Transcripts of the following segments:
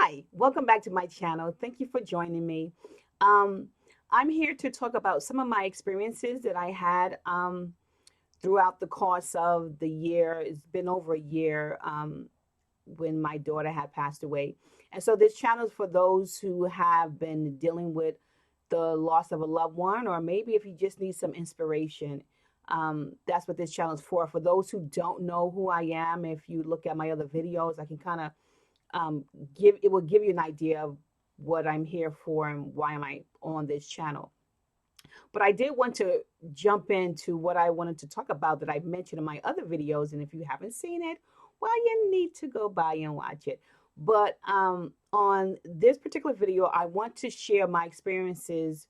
Hi, welcome back to my channel. Thank you for joining me. Um, I'm here to talk about some of my experiences that I had throughout the course of the year. It's been over a year when my daughter had passed away. And so this channel is for those who have been dealing with the loss of a loved one, or maybe if you just need some inspiration. That's what this channel is for. For those who don't know who I am, if you look at my other videos, I can kind of give it will give you an idea of what I'm here for and why am I on this channel. But I did want to jump into what I wanted to talk about that I mentioned in my other videos. And if you haven't seen it, well, you need to go by and watch it. But on this particular video, I want to share my experiences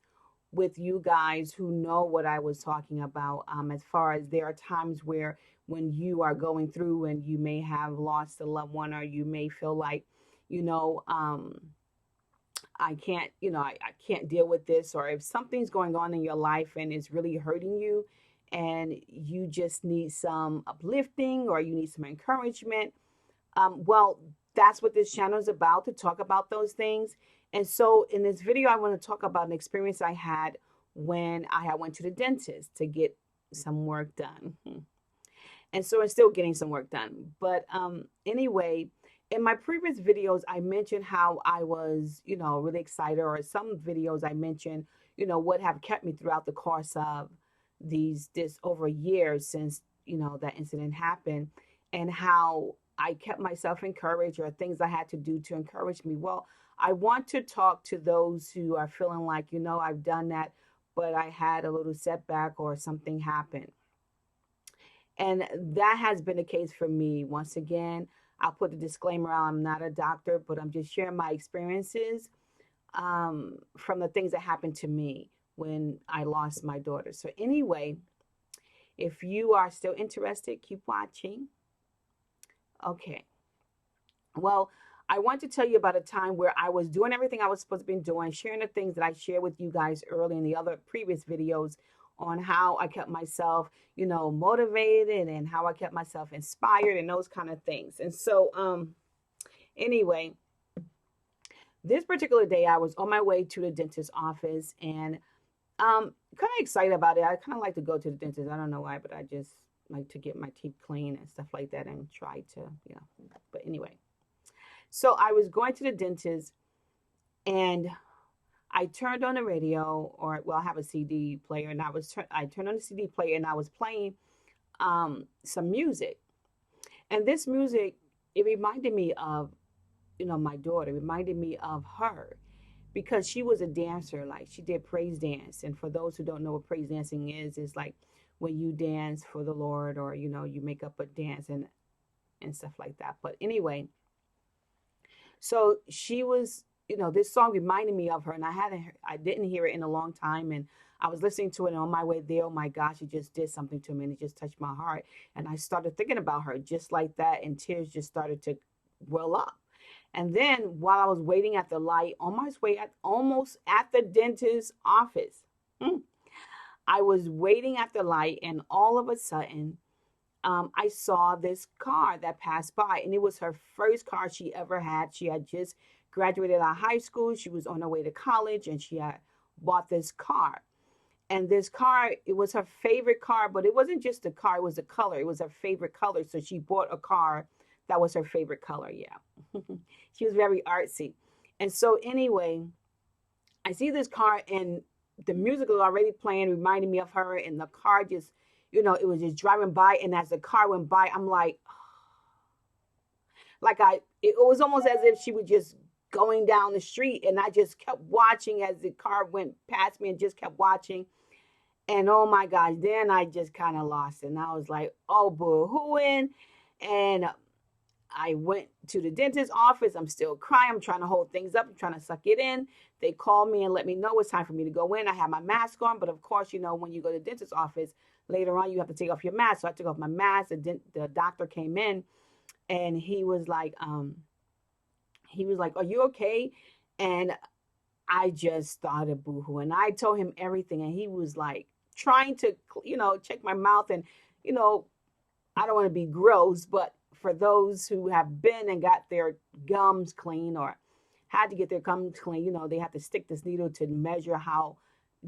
with you guys who know what I was talking about. As far as there are times where when you are going through and you may have lost a loved one, or you may feel like, you know, I can't, I can't deal with this, or if something's going on in your life and it's really hurting you and you just need some uplifting or you need some encouragement. Well, that's what this channel is about, to talk about those things. And so in this video, I want to talk about an experience I had when I went to the dentist to get some work done. And so I'm still getting some work done. But anyway, in my previous videos, I mentioned how I was, really excited, or some videos I mentioned, what have kept me throughout the course of this over a year since, that incident happened, and how I kept myself encouraged, or things I had to do to encourage me. Well, I want to talk to those who are feeling like, I've done that, but I had a little setback or something happened. And that has been the case for me. Once again, I'll put a disclaimer out. I'm not a doctor, but I'm just sharing my experiences from the things that happened to me when I lost my daughter. So anyway, if you are still interested, keep watching. Okay. Well, I want to tell you about a time where I was doing everything I was supposed to be doing, sharing the things that I shared with you guys early in the other previous videos on how I kept myself, motivated, and how I kept myself inspired and those kind of things. And so, anyway, this particular day I was on my way to the dentist's office, and kind of excited about it. I kind of like to go to the dentist. I don't know why, but I just like to get my teeth clean and stuff like that and try to, but anyway. So I was going to the dentist, and I turned on the radio, or well, I have a CD player, and I turned on the CD player, and I was playing some music. And this music, it reminded me of, my daughter. It reminded me of her, because she was a dancer. Like, she did praise dance. And for those who don't know what praise dancing is, it's like when you dance for the Lord, or you make up a dance and stuff like that. But anyway, so she was, this song reminded me of her, and I didn't hear it in a long time, and I was listening to it, and on my way there, oh my gosh, it just did something to me, and it just touched my heart, and I started thinking about her just like that, and tears just started to well up. And then while I was waiting at the light, on my way almost at the dentist's office, I was waiting at the light, and all of a sudden, I saw this car that passed by, and it was her first car she ever had. She had just graduated out of high school. She was on her way to college, and she had bought this car. And this car, it was her favorite car, but it wasn't just the car, it was the color. It was her favorite color. So she bought a car that was her favorite color. Yeah. She was very artsy. And so anyway, I see this car, and the music was already playing, reminding me of her, and the car just, it was just driving by. And as the car went by, I'm like, it was almost as if she was just going down the street, and I just kept watching as the car went past me, and just kept watching. And oh my gosh, then I just kind of lost it. And I was like, oh, boo-hooing. And I went to the dentist's office. I'm still crying. I'm trying to hold things up. I'm trying to suck it in. They called me and let me know it's time for me to go in. I had my mask on, but of course, when you go to the dentist's office, later on, you have to take off your mask. So I took off my mask. The doctor came in, and he was like, are you okay? And I just started boohoo, and I told him everything, and he was like trying to, check my mouth, and, I don't want to be gross, but for those who have been and got their gums clean, or had to get their gums clean. They have to stick this needle to measure how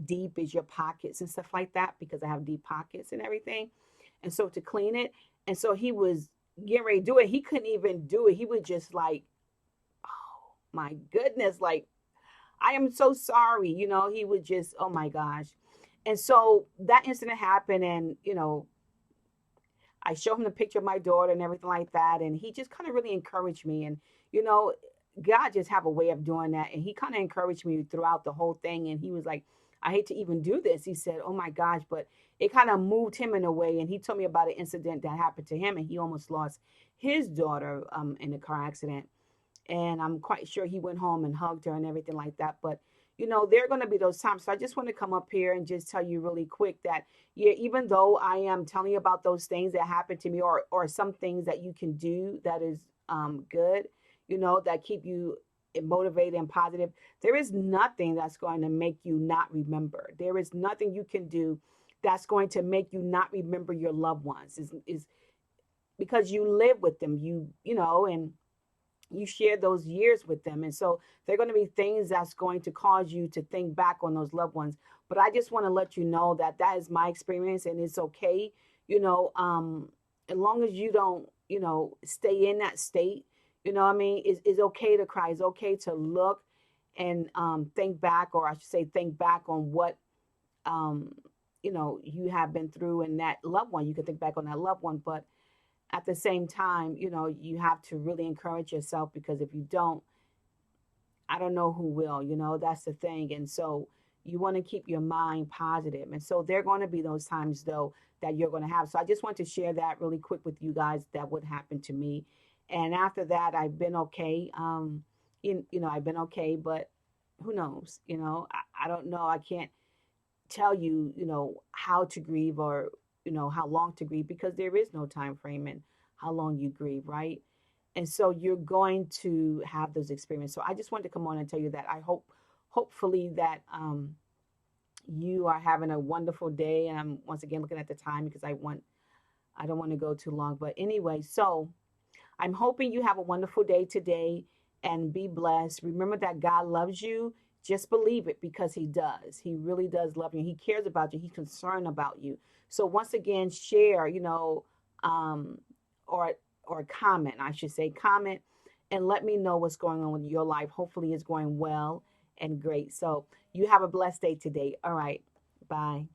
deep is your pockets and stuff like that, because I have deep pockets and everything. And so to clean it, and so he was getting ready to do it. He couldn't even do it. He was just like, oh my goodness, like, I am so sorry. He would just, oh my gosh. And so that incident happened, and I showed him the picture of my daughter and everything like that, and he just kind of really encouraged me. And you know, God just have a way of doing that, and he kind of encouraged me throughout the whole thing. And he was like, "I hate to even do this." He said, "Oh my gosh," but it kind of moved him in a way. And he told me about an incident that happened to him, and he almost lost his daughter in a car accident. And I'm quite sure he went home and hugged her and everything like that. But there are going to be those times. So I just want to come up here and just tell you really quick that, yeah, even though I am telling you about those things that happened to me, or some things that you can do that is good, that keep you motivated and positive, there is nothing that's going to make you not remember. There is nothing you can do that's going to make you not remember your loved ones. Is because you live with them, and you share those years with them. And so there are going to be things that's going to cause you to think back on those loved ones. But I just want to let you know that that is my experience, and it's okay. As long as you don't, stay in that state, what I mean? It's okay to cry. It's okay to look and think back, or I should say, think back on what, um, you have been through, and that loved one. You can think back on that loved one, but at the same time, you have to really encourage yourself, because if you don't, I don't know who will. That's the thing. And so you want to keep your mind positive. And so there are going to be those times, though, that you're going to have. So I just want to share that really quick with you guys, that would happen to me. And after that, I've been okay. I've been okay, but who knows? I don't know. I can't tell you, how to grieve, or, how long to grieve, because there is no time frame and how long you grieve, right? And so you're going to have those experiences. So I just wanted to come on and tell you that I hopefully that you are having a wonderful day. And I'm once again looking at the time, because I don't want to go too long. But anyway, so I'm hoping you have a wonderful day today, and be blessed. Remember that God loves you. Just believe it, because he does. He really does love you. He cares about you. He's concerned about you. So once again, share, um, or comment, I should say, comment, and let me know what's going on with your life. Hopefully it's going well and great. So you have a blessed day today. All right. Bye.